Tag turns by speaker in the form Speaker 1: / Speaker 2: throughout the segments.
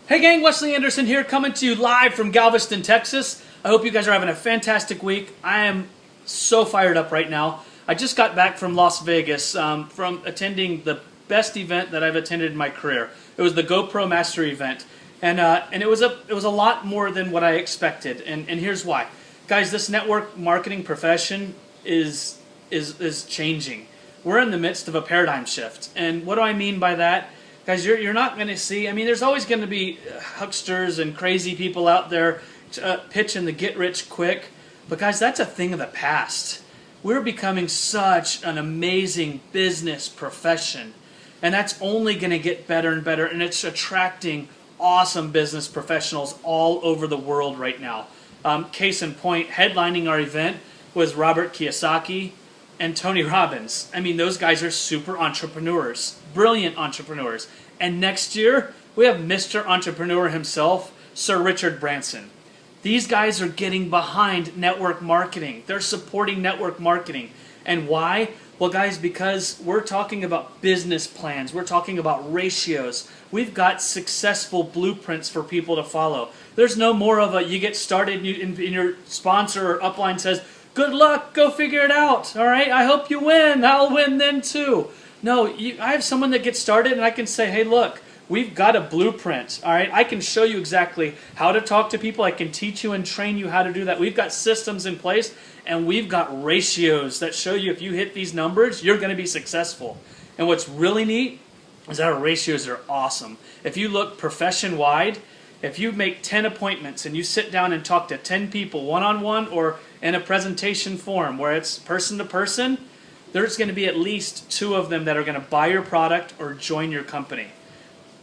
Speaker 1: Hey gang, Wesley Anderson here, coming to you live from Galveston, Texas. I hope you guys are having a fantastic week. I am so fired up right now. I just got back from Las Vegas from attending the best event that I've attended in my career. It was the GoPro Mastery event, and it was a lot more than what I expected. And here's why, guys. This network marketing profession is changing. We're in the midst of a paradigm shift, and what do I mean by that? Guys, you're not going to see, there's always going to be hucksters and crazy people out there pitching the get-rich-quick. But guys, that's a thing of the past. We're becoming such an amazing business profession. And that's only going to get better and better. And it's attracting awesome business professionals all over the world right now. Case in point, headlining our event was Robert Kiyosaki and Tony Robbins. Those guys are super entrepreneurs, brilliant entrepreneurs. And next year, we have Mr. Entrepreneur himself, Sir Richard Branson. These guys are getting behind network marketing. They're supporting network marketing. And why? Well, guys, because we're talking about business plans. We're talking about ratios. We've got successful blueprints for people to follow. There's no more of a, you get started and your sponsor or upline says, good luck, go figure it out, all right? I hope you win, I'll win then too. No, I have someone that gets started and I can say, hey look, we've got a blueprint, all right? I can show you exactly how to talk to people. I can teach you and train you how to do that. We've got systems in place and we've got ratios that show you if you hit these numbers, you're gonna be successful. And what's really neat is that our ratios are awesome. If you look profession-wide, if you make 10 appointments and you sit down and talk to 10 people one-on-one or in a presentation form where it's person-to-person, there's going to be at least 2 of them that are going to buy your product or join your company.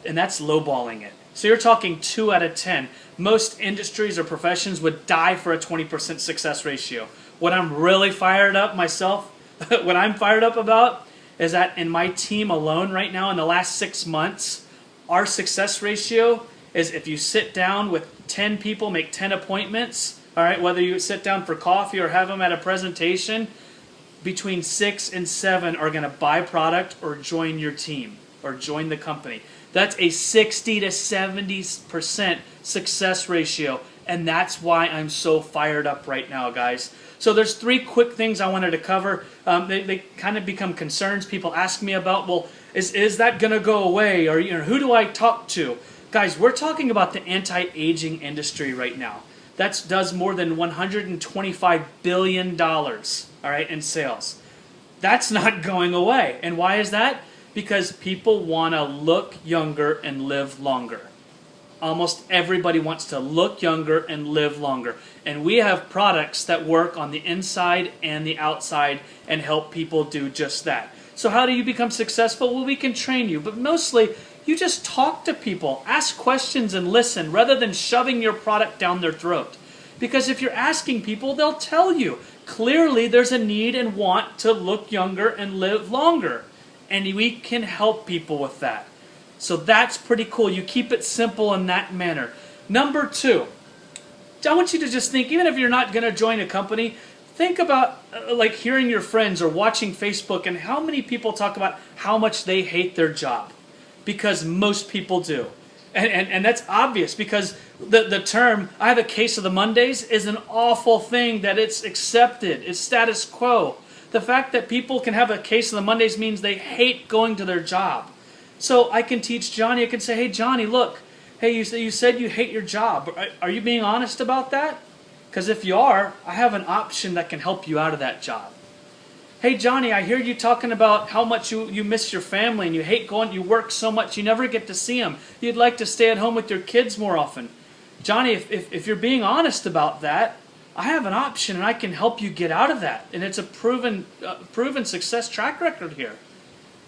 Speaker 1: And that's lowballing it. So you're talking 2 out of 10. Most industries or professions would die for a 20% success ratio. What I'm really fired up myself, what I'm fired up about is that in my team alone right now in the last 6 months, our success ratio is if you sit down with 10 people, make 10 appointments, all right, whether you sit down for coffee or have them at a presentation, between 6 and 7 are going to buy product or join your team or join the company. That's a 60 to 70% success ratio, and that's why I'm so fired up right now, guys. So there's 3 quick things I wanted to cover. They kind of become concerns. People ask me about, well, is that going to go away? Or who do I talk to? Guys, we're talking about the anti-aging industry right now. That does more than $125 billion, all right, in sales. That's not going away. And why is that? Because people want to look younger and live longer. Almost everybody wants to look younger and live longer. And we have products that work on the inside and the outside and help people do just that. So how do you become successful? Well, we can train you, but mostly you just talk to people, ask questions and listen rather than shoving your product down their throat. Because if you're asking people, they'll tell you. Clearly there's a need and want to look younger and live longer. And we can help people with that. So that's pretty cool. You keep it simple in that manner. Number 2, I want you to just think, even if you're not going to join a company, think about like hearing your friends or watching Facebook and how many people talk about how much they hate their job. Because most people do. And that's obvious because the term, I have a case of the Mondays, is an awful thing that it's accepted. It's status quo. The fact that people can have a case of the Mondays means they hate going to their job. So I can teach Johnny, I can say, hey Johnny, look, hey, you said you hate your job. Are you being honest about that? Because if you are, I have an option that can help you out of that job. Hey Johnny, I hear you talking about how much you miss your family and you hate going, you work so much, you never get to see them. You'd like to stay at home with your kids more often. Johnny, if you're being honest about that, I have an option and I can help you get out of that. And it's a proven success track record here.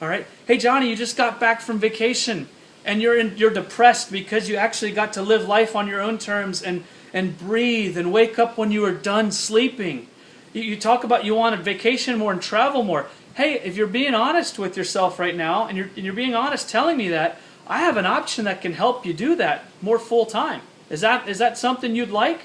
Speaker 1: All right. Hey Johnny, you just got back from vacation and you're depressed because you actually got to live life on your own terms and breathe and wake up when you were done sleeping. You talk about you want to vacation more and travel more. Hey, if you're being honest with yourself right now and you're being honest telling me that, I have an option that can help you do that more full time. Is that something you'd like?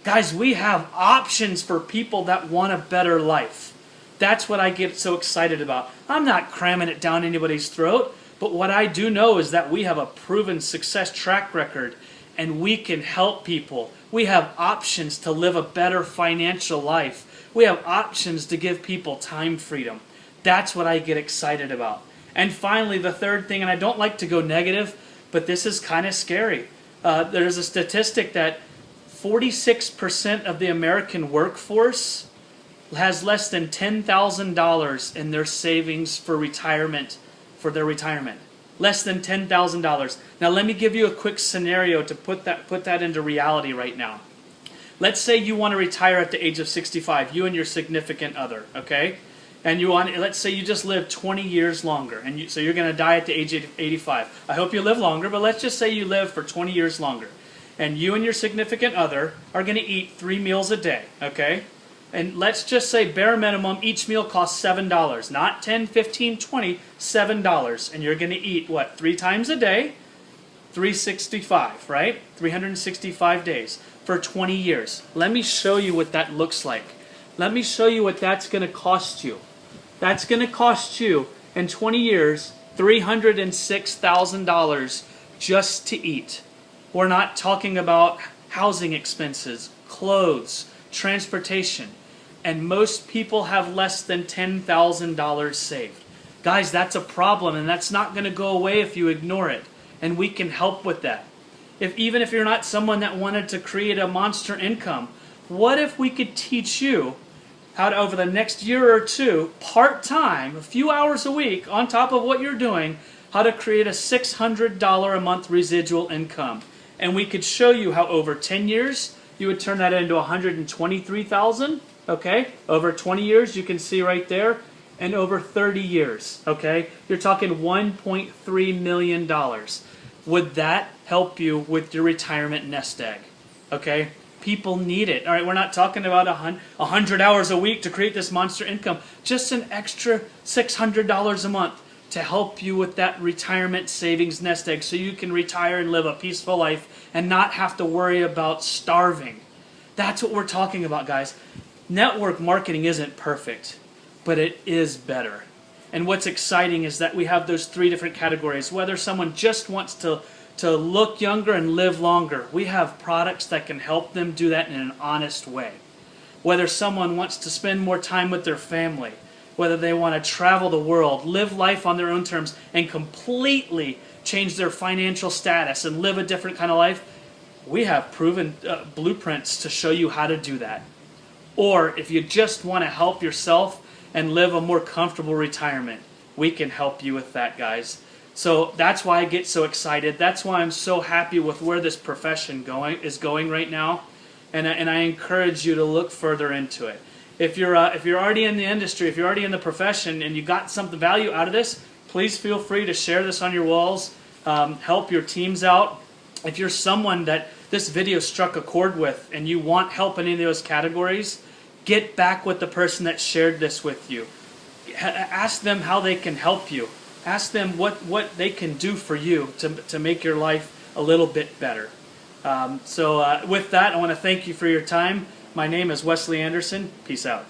Speaker 1: Guys, we have options for people that want a better life. That's what I get so excited about. I'm not cramming it down anybody's throat. But what I do know is that we have a proven success track record, and we can help people. We have options to live a better financial life. We have options to give people time freedom. That's what I get excited about. And finally, the third thing, and I don't like to go negative, but this is kind of scary. There's a statistic that 46% of the American workforce has less than $10,000 in their savings for retirement, for their retirement. Less than $10,000. Now let me give you a quick scenario to put that into reality right now. Let's say you want to retire at the age of 65, you and your significant other, okay? And let's say you just live 20 years longer, and so you're going to die at the age of 85. I hope you live longer, but let's just say you live for 20 years longer. And you and your significant other are going to eat 3 meals a day, okay? And let's just say bare minimum, each meal costs $7. Not 10, 15, 20, $7. And you're going to eat, what, 3 times a day? 365, right? 365 days for 20 years. Let me show you what that looks like. Let me show you what that's going to cost you. That's going to cost you, in 20 years, $306,000 just to eat. We're not talking about housing expenses, clothes, transportation. And most people have less than $10,000 saved. Guys, that's a problem, and that's not going to go away if you ignore it. And we can help with that. Even if you're not someone that wanted to create a monster income, what if we could teach you how to, over the next year or two, part-time, a few hours a week, on top of what you're doing, how to create a $600 a month residual income. And we could show you how over 10 years, you would turn that into $123,000, okay? Over 20 years, you can see right there, and over 30 years, okay? You're talking $1.3 million. Would that help you with your retirement nest egg, okay? People need it. All right, we're not talking about 100 hours a week to create this monster income. Just an extra $600 a month to help you with that retirement savings nest egg so you can retire and live a peaceful life and not have to worry about starving. That's what we're talking about, guys. Network marketing isn't perfect, but it is better. And what's exciting is that we have those 3 different categories. Whether someone just wants to look younger and live longer, we have products that can help them do that in an honest way. Whether someone wants to spend more time with their family, whether they want to travel the world, live life on their own terms, and completely change their financial status and live a different kind of life, we have proven blueprints to show you how to do that. Or if you just want to help yourself and live a more comfortable retirement, we can help you with that, guys. So that's why I get so excited. That's why I'm so happy with where this profession is going right now. And I encourage you to look further into it. If you're already in the industry, if you're already in the profession and you got some value out of this, please feel free to share this on your walls. Help your teams out. If you're someone that this video struck a chord with and you want help in any of those categories, get back with the person that shared this with you. Ask them how they can help you. Ask them what they can do for you to make your life a little bit better. With that, I want to thank you for your time. My name is Wesley Anderson. Peace out.